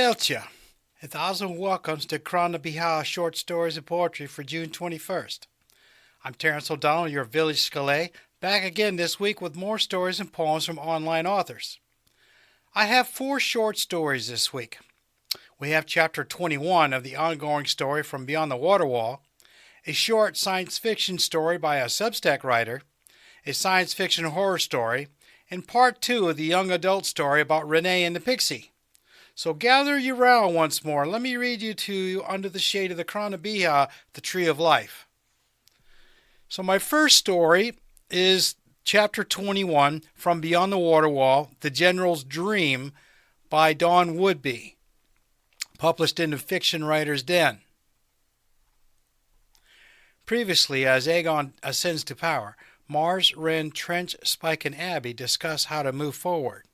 Philadelphia. 1,000 welcomes to Crann Short Stories and Poetry for June 21st. I'm Terrance Ó Domhnaill, your village scéalaí, back again this week with more stories and poems from online authors. I have 4 short stories this week. We have chapter 21 of the ongoing story From Beyond the Waterwall, a short science fiction story by a Substack writer, a science fiction horror story, and part 2 of the young adult story about Renae and the pixie. So gather you round once more. Let me read you to you Under the Shade of the Crann, the Tree of Life. So my first story is chapter 21, From Beyond the Waterwall, The General's Dream by Dawn Woodby, published in the Fiction Writer's Den. Previously, as Aegon ascends to power, Mars, Wren, Trench, Spike, and Abby discuss how to move forward.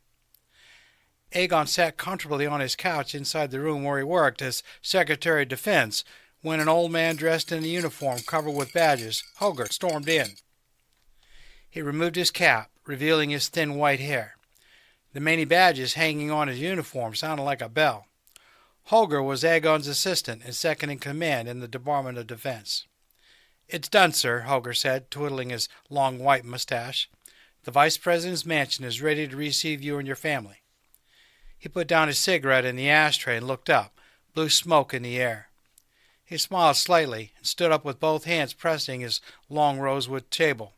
Aegon sat comfortably on his couch inside the room where he worked as Secretary of Defense when an old man dressed in a uniform covered with badges, Holger, stormed in. He removed his cap, revealing his thin white hair. The many badges hanging on his uniform sounded like a bell. Holger was Aegon's assistant and second in command in the Department of Defense. "It's done, sir," Holger said, twiddling his long white mustache. "The Vice President's mansion is ready to receive you and your family." He put down his cigarette in the ashtray and looked up, blue smoke in the air. He smiled slightly and stood up with both hands pressing his long rosewood table.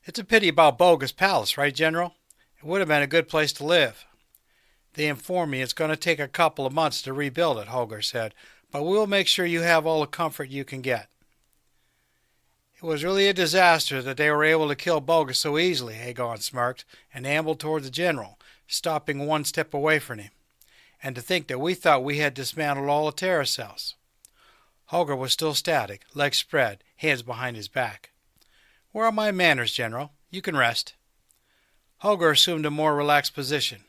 "It's a pity about Bogus Palace, right, General? It would have been a good place to live." "They inform me it's going to take a couple of months to rebuild it," Holger said, "but we'll make sure you have all the comfort you can get." "It was really a disaster that they were able to kill Bogus so easily," Aegon smirked and ambled toward the general, stopping one step away from him. "And to think that we thought we had dismantled all the terror cells." Holger was still static, legs spread, hands behind his back. "Where are my manners, General? You can rest." Holger assumed a more relaxed position.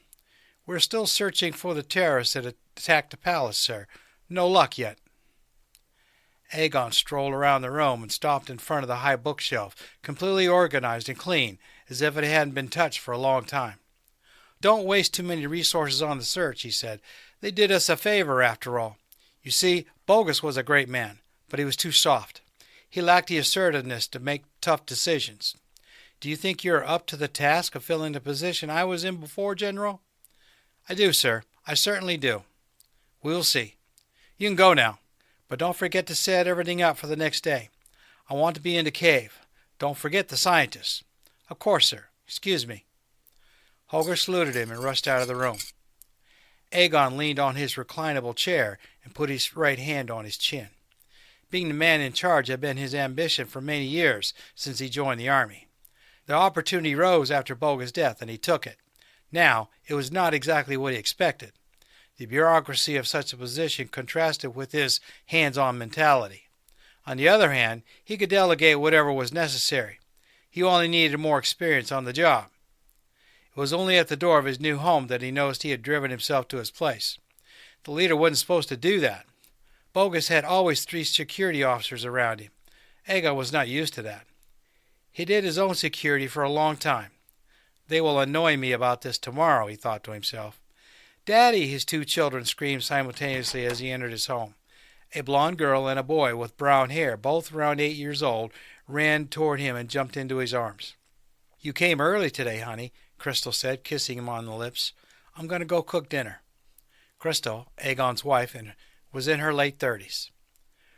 "We're still searching for the terrorists that attacked the palace, sir. No luck yet." Aegon strolled around the room and stopped in front of the high bookshelf, completely organized and clean, as if it hadn't been touched for a long time. "Don't waste too many resources on the search," he said. "They did us a favor, after all. You see, Bogus was a great man, but he was too soft. He lacked the assertiveness to make tough decisions. Do you think you're up to the task of filling the position I was in before, General?" "I do, sir. I certainly do." "We'll see. You can go now, but don't forget to set everything up for the next day. I want to be in the cave. Don't forget the scientists." "Of course, sir. Excuse me." Holger saluted him and rushed out of the room. Aegon leaned on his reclinable chair and put his right hand on his chin. Being the man in charge had been his ambition for many years since he joined the army. The opportunity rose after Bogus' death, and he took it. Now, it was not exactly what he expected. The bureaucracy of such a position contrasted with his hands-on mentality. On the other hand, he could delegate whatever was necessary. He only needed more experience on the job. It was only at the door of his new home that he noticed he had driven himself to his place. The leader wasn't supposed to do that. Bogus had always 3 security officers around him. Aegon was not used to that. He did his own security for a long time. "They will annoy me about this tomorrow," he thought to himself. "Daddy!" his 2 children screamed simultaneously as he entered his home. A blonde girl and a boy with brown hair, both around 8 years old, ran toward him and jumped into his arms. "You came early today, honey," Crystal said, kissing him on the lips. "I'm going to go cook dinner." Crystal, Aegon's wife, was in her late 30s.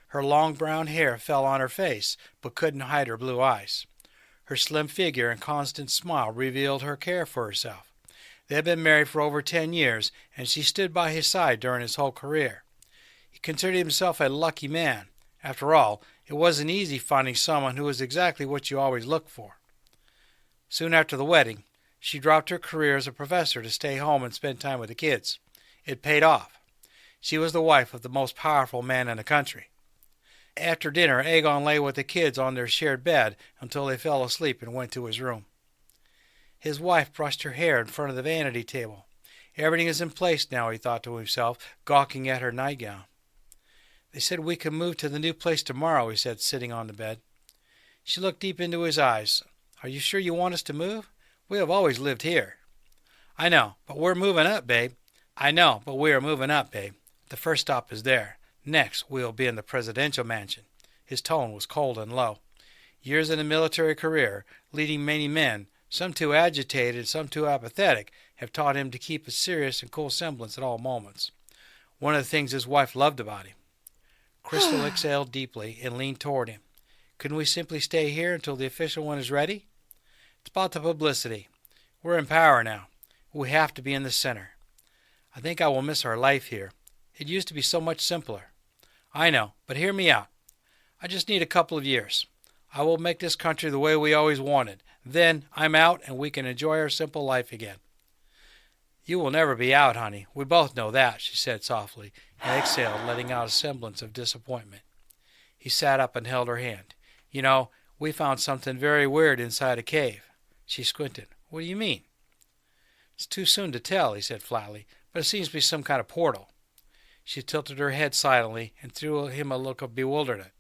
Her long brown hair fell on her face, but couldn't hide her blue eyes. Her slim figure and constant smile revealed her care for herself. They had been married for over 10 years, and she stood by his side during his whole career. He considered himself a lucky man. After all, it wasn't easy finding someone who was exactly what you always look for. Soon after the wedding, she dropped her career as a professor to stay home and spend time with the kids. It paid off. She was the wife of the most powerful man in the country. After dinner, Aegon lay with the kids on their shared bed until they fell asleep and went to his room. His wife brushed her hair in front of the vanity table. "Everything is in place now," he thought to himself, gawking at her nightgown. "They said we could move to the new place tomorrow," he said, sitting on the bed. She looked deep into his eyes. "Are you sure you want us to move? We have always lived here." "I know, but we're moving up, babe. I know, but we are moving up, babe. The first stop is there. Next, we'll be in the presidential mansion. His tone was cold and low. Years in a military career, leading many men, some too agitated, some too apathetic, have taught him to keep a serious and cool semblance at all moments. One of the things his wife loved about him. Crystal exhaled deeply and leaned toward him. Couldn't we simply stay here until the official one is ready? It's about the publicity. We're in power now. We have to be in the center. I think I will miss our life here. It used to be so much simpler. I know, but hear me out. I just need a couple of years. I will make this country the way we always wanted. Then I'm out and we can enjoy our simple life again. You will never be out, honey. We both know that, she said softly, and exhaled, letting out a semblance of disappointment. He sat up and held her hand. You know, we found something very weird inside a cave. She squinted. What do you mean? It's too soon to tell, he said flatly, but it seems to be some kind of portal. She tilted her head silently and threw him a look of bewilderment.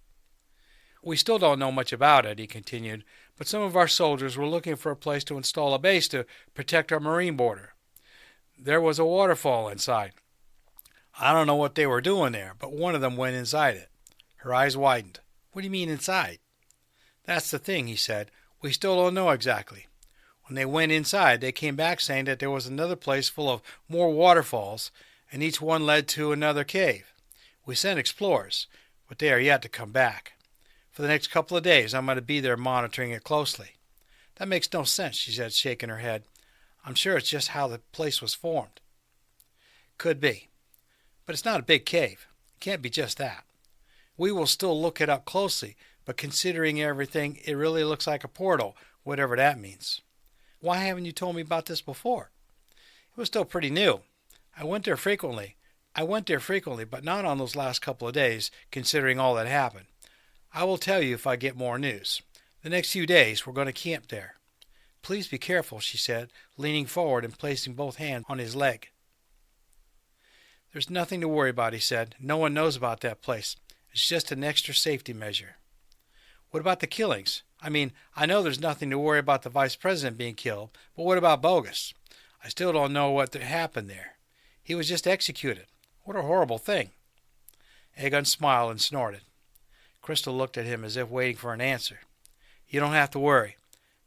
We still don't know much about it, he continued, but some of our soldiers were looking for a place to install a base to protect our marine border. There was a waterfall inside. I don't know what they were doing there, but one of them went inside it. Her eyes widened. What do you mean inside? That's the thing, he said. We still don't know exactly. When they went inside, they came back saying that there was another place full of more waterfalls, and each one led to another cave. We sent explorers, but they are yet to come back. For the next couple of days, I'm going to be there monitoring it closely. That makes no sense, she said, shaking her head. I'm sure it's just how the place was formed. Could be. But it's not a big cave. It can't be just that. We will still look it up closely, but considering everything, it really looks like a portal, whatever that means. Why haven't you told me about this before? It was still pretty new. I went there frequently, but not on those last couple of days, considering all that happened. I will tell you if I get more news. The next few days, we're going to camp there. Please be careful, she said, leaning forward and placing both hands on his leg. There's nothing to worry about, he said. No one knows about that place. It's just an extra safety measure. What about the killings? I mean, I know there's nothing to worry about the vice president being killed, but what about Bogus? I still don't know what happened there. He was just executed. What a horrible thing. Aegon smiled and snorted. Crystal looked at him as if waiting for an answer. You don't have to worry.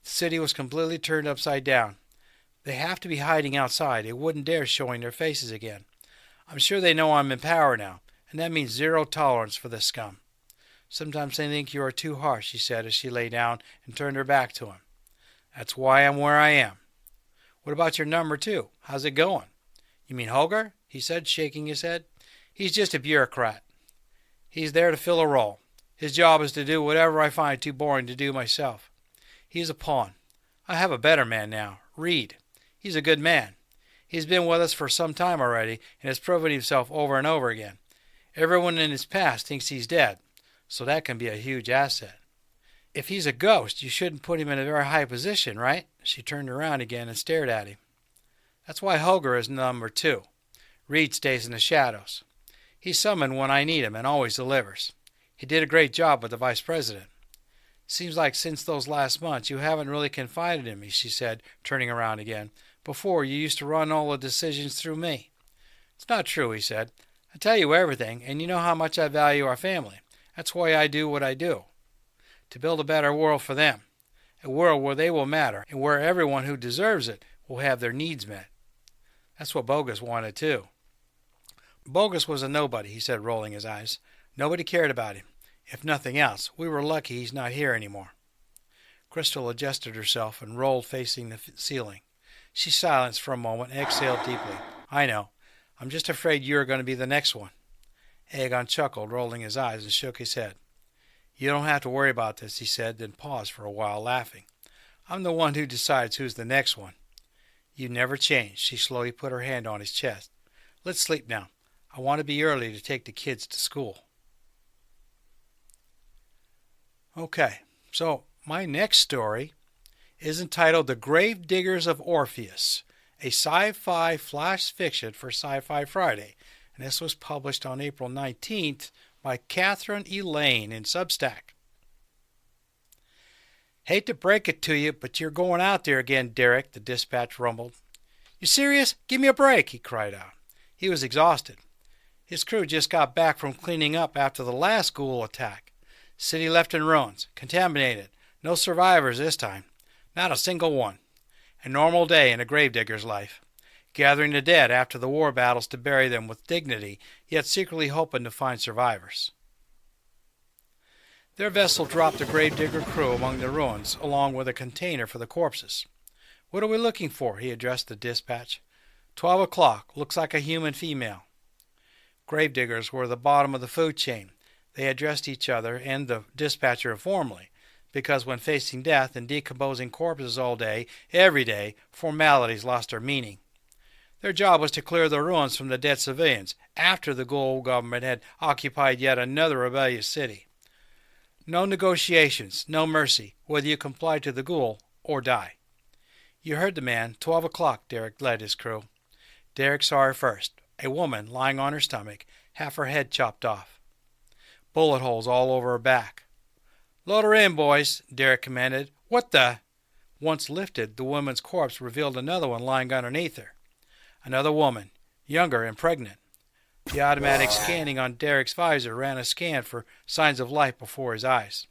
The city was completely turned upside down. They have to be hiding outside. They wouldn't dare showing their faces again. I'm sure they know I'm in power now, and that means zero tolerance for this scum. Sometimes they think you are too harsh, she said as she lay down and turned her back to him. That's why I'm where I am. What about your number two? How's it going? You mean Holger? He said, shaking his head. He's just a bureaucrat. He's there to fill a role. His job is to do whatever I find too boring to do myself. He's a pawn. I have a better man now, Reed. He's a good man. He's been with us for some time already and has proven himself over and over again. Everyone in his past thinks he's dead, so that can be a huge asset. If he's a ghost, you shouldn't put him in a very high position, right? She turned around again and stared at him. That's why Holger is number two. Reed stays in the shadows. He's summoned when I need him and always delivers. He did a great job with the vice president. Seems like since those last months you haven't really confided in me, she said, turning around again. Before, you used to run all the decisions through me. It's not true, he said. I tell you everything, and you know how much I value our family. That's why I do what I do. To build a better world for them. A world where they will matter, and where everyone who deserves it will have their needs met. That's what Bogus wanted, too. Bogus was a nobody, he said, rolling his eyes. Nobody cared about him. If nothing else, we were lucky he's not here anymore. Crystal adjusted herself and rolled facing the ceiling. She silenced for a moment and exhaled deeply. I know. I'm just afraid you're going to be the next one. Aegon chuckled, rolling his eyes, and shook his head. You don't have to worry about this, he said, then paused for a while, laughing. I'm the one who decides who's the next one. You never change. She slowly put her hand on his chest. Let's sleep now. I want to be early to take the kids to school. Okay, so my next story is entitled The Grave Diggers of Orpheus, a sci-fi flash fiction for Sci-Fi Friday, and this was published on April 19th by Catherine Elaine in Substack. Hate to break it to you, but you're going out there again, Derek, the dispatch rumbled. You serious? Give me a break, he cried out. He was exhausted. His crew just got back from cleaning up after the last ghoul attack. City left in ruins, contaminated. No survivors this time. Not a single one. A normal day in a gravedigger's life. Gathering the dead after the war battles to bury them with dignity, yet secretly hoping to find survivors. Their vessel dropped the gravedigger crew among the ruins, along with a container for the corpses. "What are we looking for?" he addressed the dispatch. 12 o'clock. Looks like a human female." Gravediggers were the bottom of the food chain. They addressed each other and the dispatcher informally, because when facing death and decomposing corpses all day, every day, formalities lost their meaning. Their job was to clear the ruins from the dead civilians after the ghoul government had occupied yet another rebellious city. No negotiations, no mercy, whether you comply to the ghoul or die. You heard the man. 12 o'clock, Derek led his crew. Derek saw her first, a woman lying on her stomach, half her head chopped off. Bullet holes all over her back. "Load her in, boys," Derek commanded. "What the?" Once lifted, the woman's corpse revealed another one lying underneath her. Another woman, younger and pregnant. The automatic scanning on Derek's visor ran a scan for signs of life before his eyes.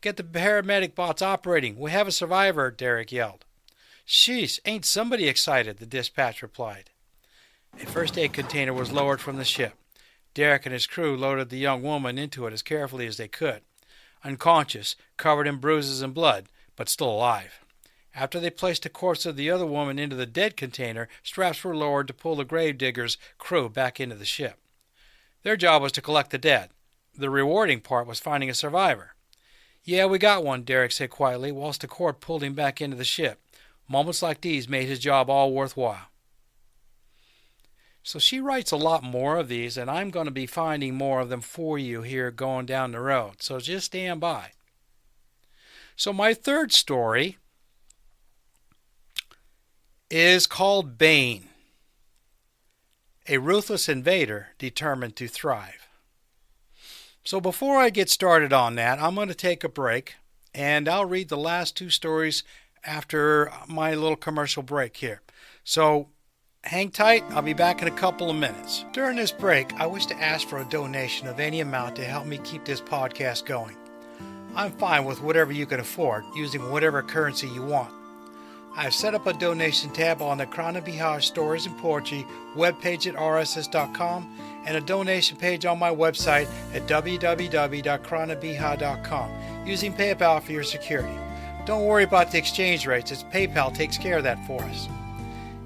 "Get the paramedic bots operating. We have a survivor," Derek yelled. "Sheesh, ain't somebody excited," the dispatch replied. A first aid container was lowered from the ship. Derek and his crew loaded the young woman into it as carefully as they could. Unconscious, covered in bruises and blood, but still alive. After they placed the corpse of the other woman into the dead container, straps were lowered to pull the gravedigger's crew back into the ship. Their job was to collect the dead. The rewarding part was finding a survivor. "Yeah, we got one," Derek said quietly, whilst the cord pulled him back into the ship. Moments like these made his job all worthwhile. So she writes a lot more of these, and I'm going to be finding more of them for you here going down the road, so just stand by. So my third story is called Bane, a ruthless invader determined to thrive. So before I get started on that, I'm going to take a break, and I'll read the last two stories after my little commercial break here. So hang tight, I'll be back in a couple of minutes. During this break, I wish to ask for a donation of any amount to help me keep this podcast going. I'm fine with whatever you can afford, using whatever currency you want. I've set up a donation tab on the Crann Stories and Poetry webpage at rss.com and a donation page on my website at www.crannbeatha.com using PayPal for your security. Don't worry about the exchange rates, as PayPal takes care of that for us.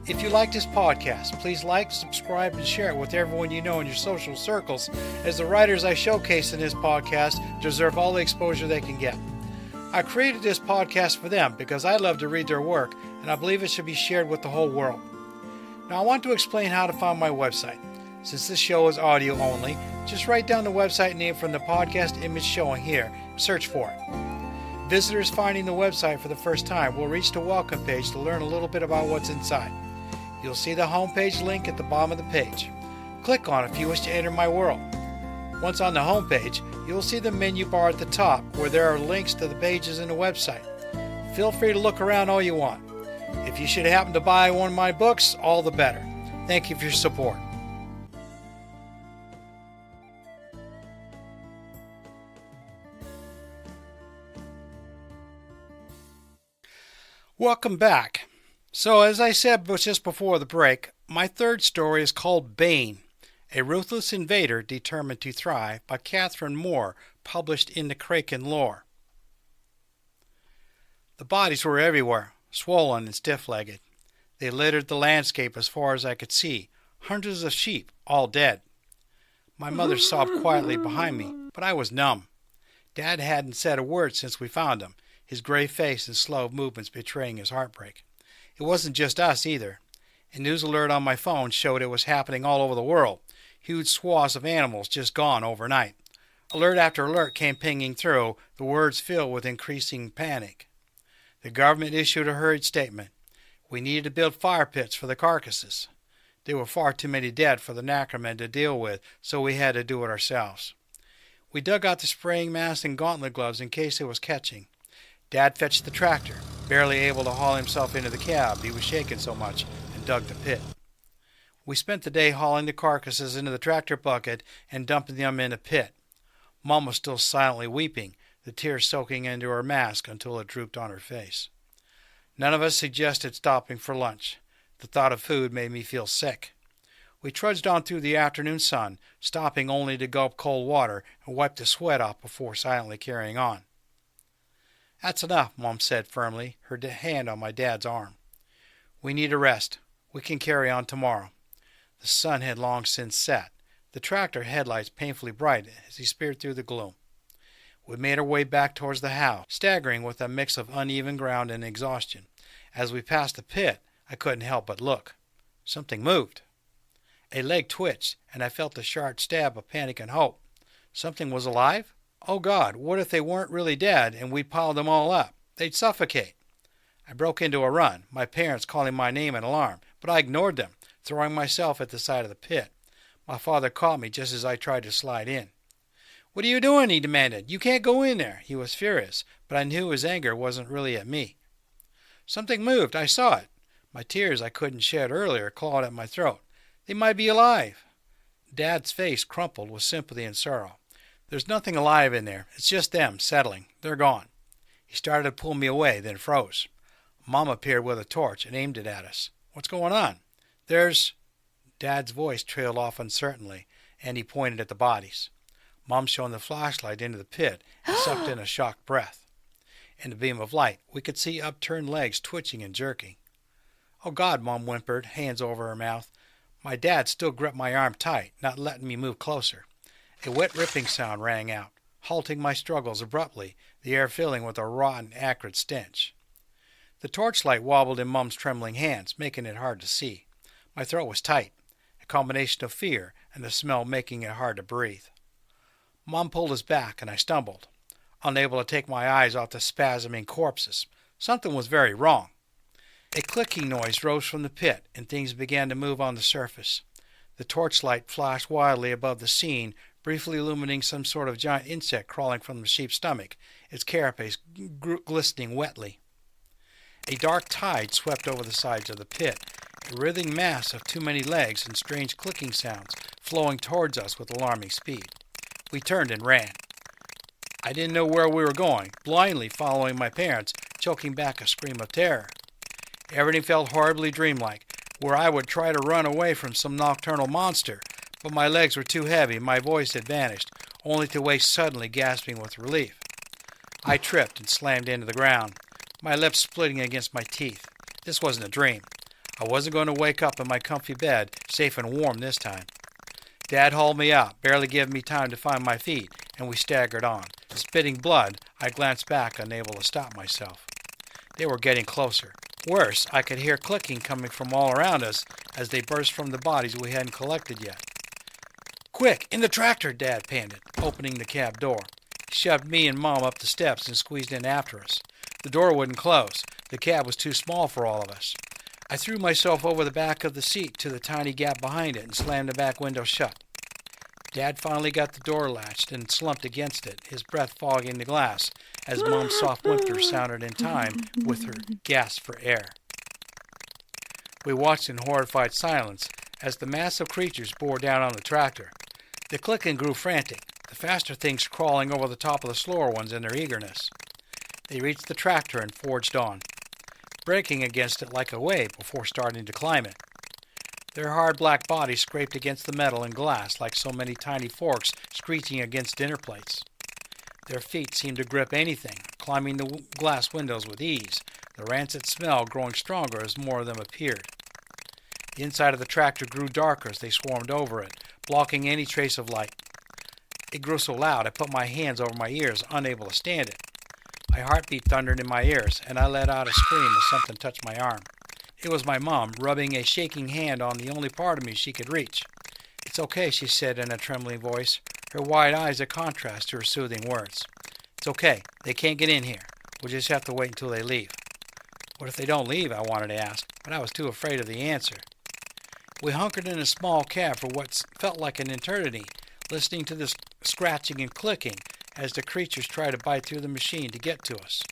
If you like this podcast, please like, subscribe, and share it with everyone you know in your social circles, as the writers I showcase in this podcast deserve all the exposure they can get. I created this podcast for them because I love to read their work, and I believe it should be shared with the whole world. Now I want to explain how to find my website. Since this show is audio only, just write down the website name from the podcast image showing here and search for it. Visitors finding the website for the first time will reach the welcome page to learn a little bit about what's inside. You'll see the homepage link at the bottom of the page. Click on it if you wish to enter my world. Once on the homepage, you'll see the menu bar at the top where there are links to the pages in the website. Feel free to look around all you want. If you should happen to buy one of my books, all the better. Thank you for your support. Welcome back. So as I said just before the break, my third story is called Bane, a ruthless invader determined to thrive, by Catherine Moore, published in the Kraken Lore. The bodies were everywhere, swollen and stiff-legged. They littered the landscape as far as I could see, hundreds of sheep, all dead. My mother sobbed quietly behind me, but I was numb. Dad hadn't said a word since we found him, his gray face and slow movements betraying his heartbreak. It wasn't just us either. A news alert on my phone showed it was happening all over the world. Huge swaths of animals just gone overnight. Alert after alert came pinging through, the words filled with increasing panic. The government issued a hurried statement. We needed to build fire pits for the carcasses. There were far too many dead for the knackermen to deal with, so we had to do it ourselves. We dug out the spraying mask and gauntlet gloves in case it was catching. Dad fetched the tractor, barely able to haul himself into the cab. He was shaking so much, and dug the pit. We spent the day hauling the carcasses into the tractor bucket and dumping them in a pit. Mom was still silently weeping, the tears soaking into her mask until it drooped on her face. None of us suggested stopping for lunch. The thought of food made me feel sick. We trudged on through the afternoon sun, stopping only to gulp cold water and wipe the sweat off before silently carrying on. "That's enough," Mom said firmly, her hand on my dad's arm. "We need a rest. We can carry on tomorrow." The sun had long since set, the tractor headlights painfully bright as he speared through the gloom. We made our way back towards the house, staggering with a mix of uneven ground and exhaustion. As we passed the pit, I couldn't help but look. Something moved. A leg twitched, and I felt a sharp stab of panic and hope. Something was alive? Oh God, what if they weren't really dead and we'd piled them all up? They'd suffocate. I broke into a run, my parents calling my name in alarm, but I ignored them, throwing myself at the side of the pit. My father caught me just as I tried to slide in. "What are you doing?" he demanded. "You can't go in there." He was furious, but I knew his anger wasn't really at me. Something moved. I saw it. My tears I couldn't shed earlier clawed at my throat. They might be alive. Dad's face crumpled with sympathy and sorrow. "There's nothing alive in there. It's just them settling. They're gone." He started to pull me away, then froze. Mom appeared with a torch and aimed it at us. "What's going on?" "There's—" Dad's voice trailed off uncertainly, and he pointed at the bodies. Mom shone the flashlight into the pit and sucked in a shocked breath. In the beam of light, we could see upturned legs twitching and jerking. "Oh God," Mom whimpered, hands over her mouth. My dad still gripped my arm tight, not letting me move closer. A wet ripping sound rang out, halting my struggles abruptly, the air filling with a rotten, acrid stench. The torchlight wobbled in Mom's trembling hands, making it hard to see. My throat was tight, a combination of fear and the smell making it hard to breathe. Mom pulled us back, and I stumbled, unable to take my eyes off the spasming corpses. Something was very wrong. A clicking noise rose from the pit, and things began to move on the surface. The torchlight flashed wildly above the scene, briefly illuminating some sort of giant insect crawling from the sheep's stomach, its carapace glistening wetly. A dark tide swept over the sides of the pit, a writhing mass of too many legs and strange clicking sounds flowing towards us with alarming speed. We turned and ran. I didn't know where we were going, blindly following my parents, choking back a scream of terror. Everything felt horribly dreamlike, where I would try to run away from some nocturnal monster, but my legs were too heavy and my voice had vanished, only to wake suddenly gasping with relief. I tripped and slammed into the ground, my lips splitting against my teeth. This wasn't a dream. I wasn't going to wake up in my comfy bed, safe and warm this time. Dad hauled me out, barely giving me time to find my feet, and we staggered on. Spitting blood, I glanced back, unable to stop myself. They were getting closer. Worse, I could hear clicking coming from all around us as they burst from the bodies we hadn't collected yet. "Quick, in the tractor," Dad panted, opening the cab door. He shoved me and Mom up the steps and squeezed in after us. The door wouldn't close. The cab was too small for all of us. I threw myself over the back of the seat to the tiny gap behind it and slammed the back window shut. Dad finally got the door latched and slumped against it, his breath fogging the glass, as Mom's soft whimper sounded in time with her gasp for air. We watched in horrified silence as the mass of creatures bore down on the tractor. The clicking grew frantic, the faster things crawling over the top of the slower ones in their eagerness. They reached the tractor and forged on, breaking against it like a wave before starting to climb it. Their hard black bodies scraped against the metal and glass like so many tiny forks screeching against dinner plates. Their feet seemed to grip anything, climbing the glass windows with ease, the rancid smell growing stronger as more of them appeared. The inside of the tractor grew darker as they swarmed over it, blocking any trace of light. It grew so loud I put my hands over my ears, unable to stand it. My heartbeat thundered in my ears, and I let out a scream as something touched my arm. It was my mom, rubbing a shaking hand on the only part of me she could reach. "It's okay," she said in a trembling voice, her wide eyes a contrast to her soothing words. "It's okay. They can't get in here. We'll just have to wait until they leave." What if they don't leave? I wanted to ask, but I was too afraid of the answer. We hunkered in a small cab for what felt like an eternity, listening to the scratching and clicking as the creatures tried to bite through the machine to get to us.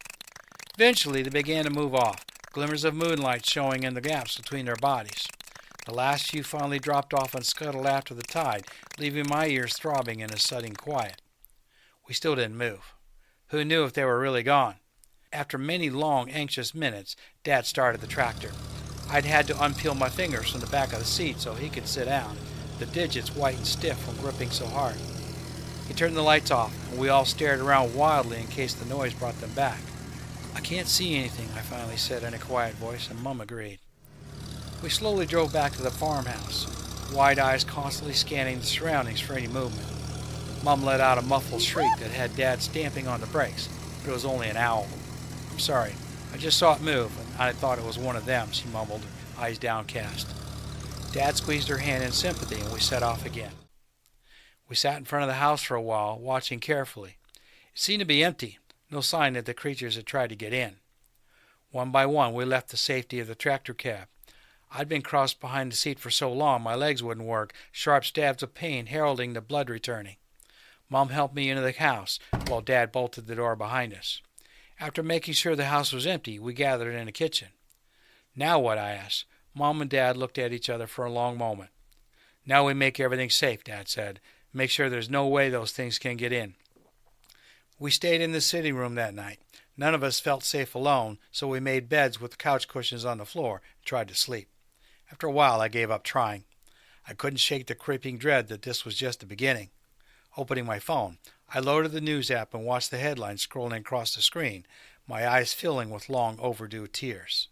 Eventually, they began to move off, glimmers of moonlight showing in the gaps between their bodies. The last few finally dropped off and scuttled after the tide, leaving my ears throbbing in a sudden quiet. We still didn't move. Who knew if they were really gone? After many long, anxious minutes, Dad started the tractor. I'd had to unpeel my fingers from the back of the seat so he could sit down, the digits white and stiff from gripping so hard. He turned the lights off, and we all stared around wildly in case the noise brought them back. "I can't see anything," I finally said in a quiet voice, and Mum agreed. We slowly drove back to the farmhouse, wide eyes constantly scanning the surroundings for any movement. Mum let out a muffled shriek that had Dad stamping on the brakes, but it was only an owl. "I'm sorry, I just saw it move, and I thought it was one of them," she mumbled, eyes downcast. Dad squeezed her hand in sympathy, and we set off again. We sat in front of the house for a while, watching carefully. It seemed to be empty, no sign that the creatures had tried to get in. One by one, we left the safety of the tractor cab. I'd been crossed behind the seat for so long my legs wouldn't work, sharp stabs of pain heralding the blood returning. Mom helped me into the house, while Dad bolted the door behind us. After making sure the house was empty, we gathered in the kitchen. "Now what?" I asked. Mom and Dad looked at each other for a long moment. "Now we make everything safe," Dad said. "Make sure there's no way those things can get in." We stayed in the sitting room that night. None of us felt safe alone, so we made beds with couch cushions on the floor and tried to sleep. After a while, I gave up trying. I couldn't shake the creeping dread that this was just the beginning. Opening my phone, I loaded the news app and watched the headlines scrolling across the screen, my eyes filling with long overdue tears.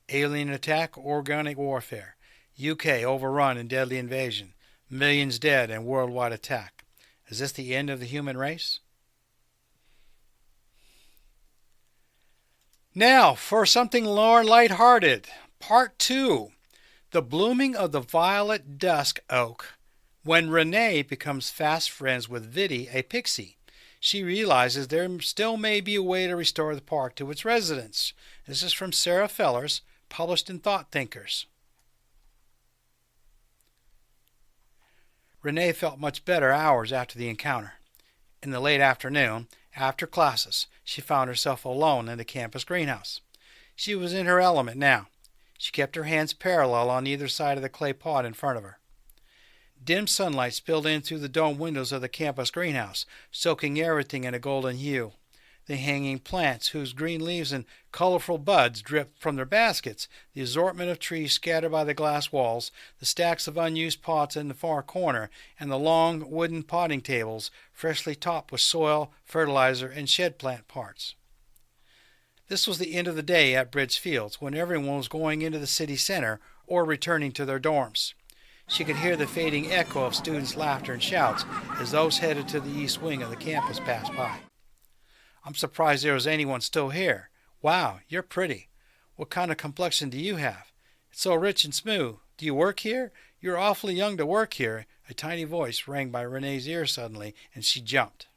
Alien attack, organic warfare. UK overrun in deadly invasion. Millions dead and worldwide attack. Is this the end of the human race? Now, for something more lighthearted. Part 2. The blooming of the violet dusk oak. When Renae becomes fast friends with Viddy, a pixie, she realizes there still may be a way to restore the park to its residents. This is from Sarah Fellers, published in Thought Thinkers. Renae felt much better hours after the encounter. In the late afternoon, after classes, she found herself alone in the campus greenhouse. She was in her element now. She kept her hands parallel on either side of the clay pot in front of her. Dim sunlight spilled in through the dome windows of the campus greenhouse, soaking everything in a golden hue. The hanging plants, whose green leaves and colorful buds dripped from their baskets, the assortment of trees scattered by the glass walls, the stacks of unused pots in the far corner, and the long wooden potting tables, freshly topped with soil, fertilizer, and shed plant parts. This was the end of the day at Bridge Fields, when everyone was going into the city center or returning to their dorms. She could hear the fading echo of students' laughter and shouts as those headed to the east wing of the campus passed by. "I'm surprised there was anyone still here. Wow, you're pretty. What kind of complexion do you have? It's so rich and smooth. Do you work here? You're awfully young to work here." A tiny voice rang by Renae's ear suddenly, and she jumped.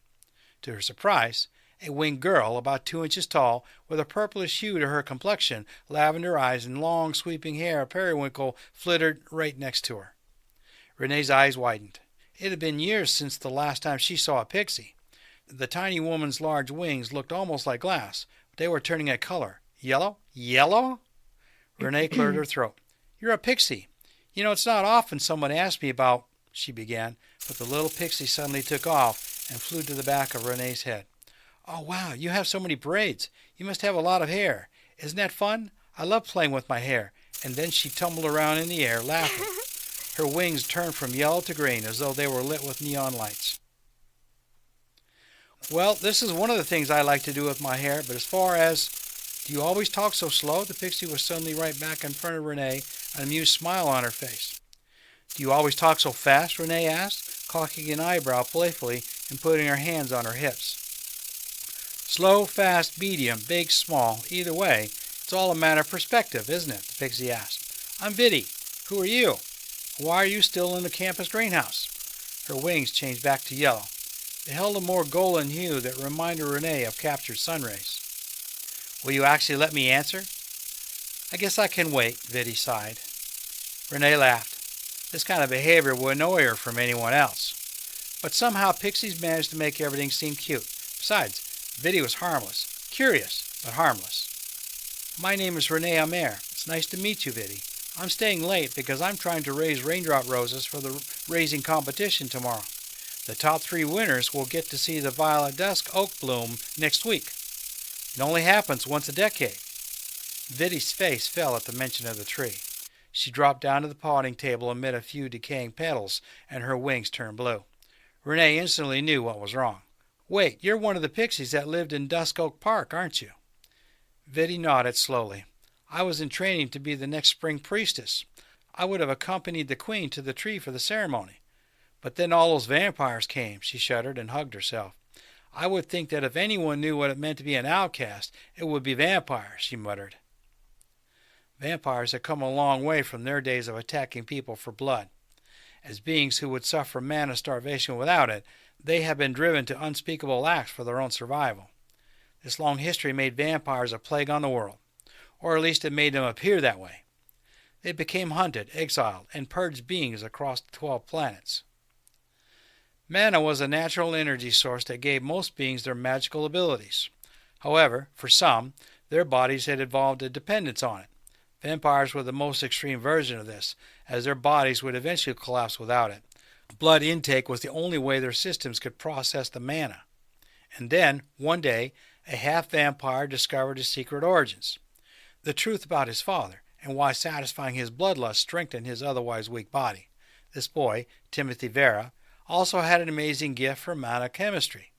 To her surprise, a winged girl, about 2 inches tall, with a purplish hue to her complexion, lavender eyes, and long sweeping hair of periwinkle, flitted right next to her. Renae's eyes widened. It had been years since the last time she saw a pixie. The tiny woman's large wings looked almost like glass, but they were turning a color. "Yellow? Yellow?" Renae cleared her throat. "You're a pixie. You know, it's not often someone asks me about," she began, but the little pixie suddenly took off and flew to the back of Renae's head. "Oh, wow, you have so many braids. You must have a lot of hair. Isn't that fun? I love playing with my hair." And then she tumbled around in the air, laughing. Her wings turned from yellow to green as though they were lit with neon lights. "Well, this is one of the things I like to do with my hair, but as far as... Do you always talk so slow?" The pixie was suddenly right back in front of Renae, an amused smile on her face. "Do you always talk so fast?" Renae asked, cocking an eyebrow playfully and putting her hands on her hips. "Slow, fast, medium, big, small, either way, it's all a matter of perspective, isn't it?" the pixie asked. "I'm Viddy. Who are you? Why are you still in the campus greenhouse?" Her wings changed back to yellow. They held a more golden hue that reminded Renae of captured sun rays. "Will you actually let me answer?" "I guess I can wait," Viddy sighed. Renae laughed. This kind of behavior would annoy her from anyone else. But somehow pixies managed to make everything seem cute. Besides, Viddy was harmless. Curious, but harmless. "My name is Renae Amer. It's nice to meet you, Viddy. I'm staying late because I'm trying to raise raindrop roses for the raising competition tomorrow. The top 3 winners will get to see the violet dusk oak bloom next week. It only happens once a decade. Vidi's face fell at the mention of the tree. She dropped down to the potting table amid a few decaying petals, and her wings turned blue. Renae instantly knew what was wrong. "Wait, you're one of the pixies that lived in Dusk Oak Park, aren't you?" Vidi nodded slowly. "I was in training to be the next spring priestess. I would have accompanied the queen to the tree for the ceremony. But then all those vampires came." She shuddered and hugged herself. "I would think that if anyone knew what it meant to be an outcast, it would be vampires," she muttered. Vampires had come a long way from their days of attacking people for blood. As beings who would suffer mana starvation without it, they have been driven to unspeakable acts for their own survival. This long history made vampires a plague on the world, or at least it made them appear that way. They became hunted, exiled, and purged beings across the 12 planets. Mana was a natural energy source that gave most beings their magical abilities. However, for some, their bodies had evolved a dependence on it. Vampires were the most extreme version of this, as their bodies would eventually collapse without it. Blood intake was the only way their systems could process the mana. And then, one day, a half-vampire discovered his secret origins. The truth about his father, and why satisfying his bloodlust strengthened his otherwise weak body. This boy, Timothy Vera, also had an amazing gift for mana chemistry.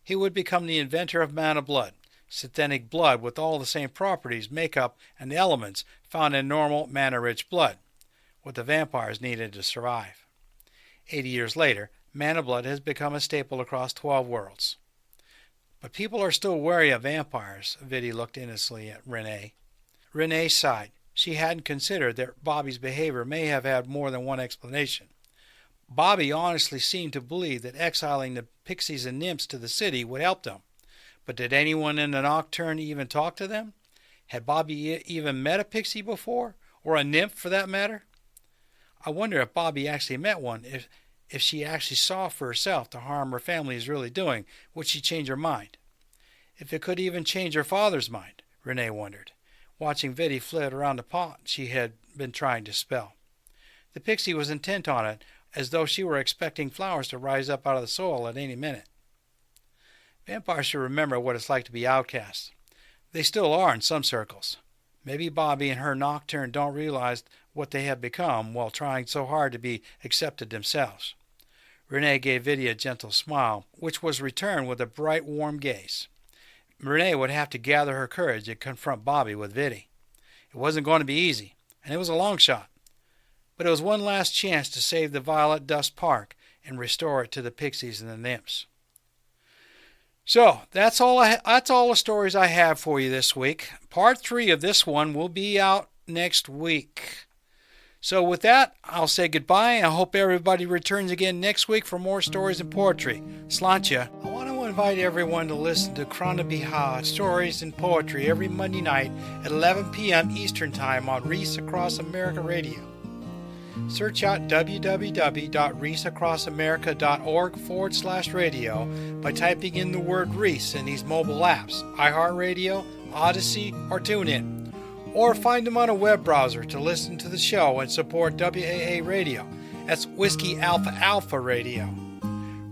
He would become the inventor of mana blood, synthetic blood with all the same properties, makeup, and elements found in normal mana-rich blood, what the vampires needed to survive. 80 years later, mana blood has become a staple across 12 worlds. But people are still wary of vampires. Vidi looked innocently at Renae. Renae sighed. She hadn't considered that Bobby's behavior may have had more than one explanation. Bobby honestly seemed to believe that exiling the pixies and nymphs to the city would help them. But did anyone in the Nocturne even talk to them? Had Bobby even met a pixie before? Or a nymph, for that matter? I wonder if Bobby actually met one. If she actually saw for herself the harm her family is really doing, would she change her mind? If it could even change her father's mind, Renae wondered, watching Vidi flit around the pot she had been trying to spell. The pixie was intent on it, as though she were expecting flowers to rise up out of the soil at any minute. Vampires should remember what it's like to be outcasts. They still are in some circles. Maybe Bobby and her Nocturne don't realize what they have become while trying so hard to be accepted themselves. Renae gave Vidi a gentle smile, which was returned with a bright, warm gaze. Renae would have to gather her courage and confront Bobby with Vidi. It wasn't going to be easy, and it was a long shot. But it was one last chance to save the Violet Dust Park and restore it to the pixies and the nymphs. So, that's all the stories I have for you this week. Part 3 of this one will be out next week. So with that, I'll say goodbye, and I hope everybody returns again next week for more stories and poetry. Sláinte. I want to invite everyone to listen to Crann Beatha Stories and Poetry every Monday night at 11 p.m. Eastern Time on Reese Across America Radio. Search out www.reeseacrossamerica.org/radio by typing in the word Reese in these mobile apps, iHeartRadio, Odyssey, or TuneIn. Or find them on a web browser to listen to the show and support WAA Radio. That's Whiskey Alpha Alpha Radio.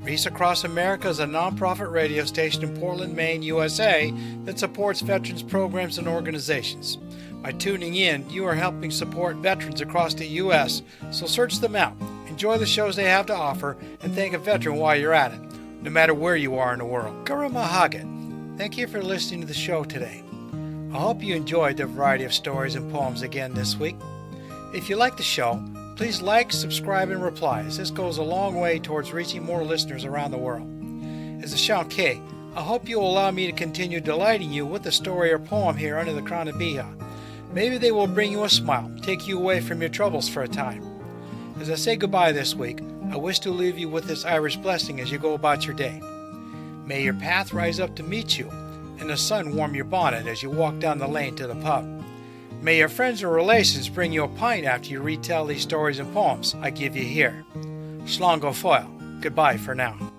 Reese Across America is a nonprofit radio station in Portland, Maine, USA that supports veterans programs and organizations. By tuning in, you are helping support veterans across the U.S., so search them out, enjoy the shows they have to offer, and thank a veteran while you're at it, no matter where you are in the world. Guramahagat. Thank you for listening to the show today. I hope you enjoyed the variety of stories and poems again this week. If you like the show, please like, subscribe, and reply, as this goes a long way towards reaching more listeners around the world. As a Shanke, I hope you will allow me to continue delighting you with a story or poem here under the Crann Beatha. Maybe they will bring you a smile, take you away from your troubles for a time. As I say goodbye this week, I wish to leave you with this Irish blessing as you go about your day. May your path rise up to meet you, and the sun warm your bonnet as you walk down the lane to the pub. May your friends and relations bring you a pint after you retell these stories and poems I give you here. Slán go fóill. Goodbye for now.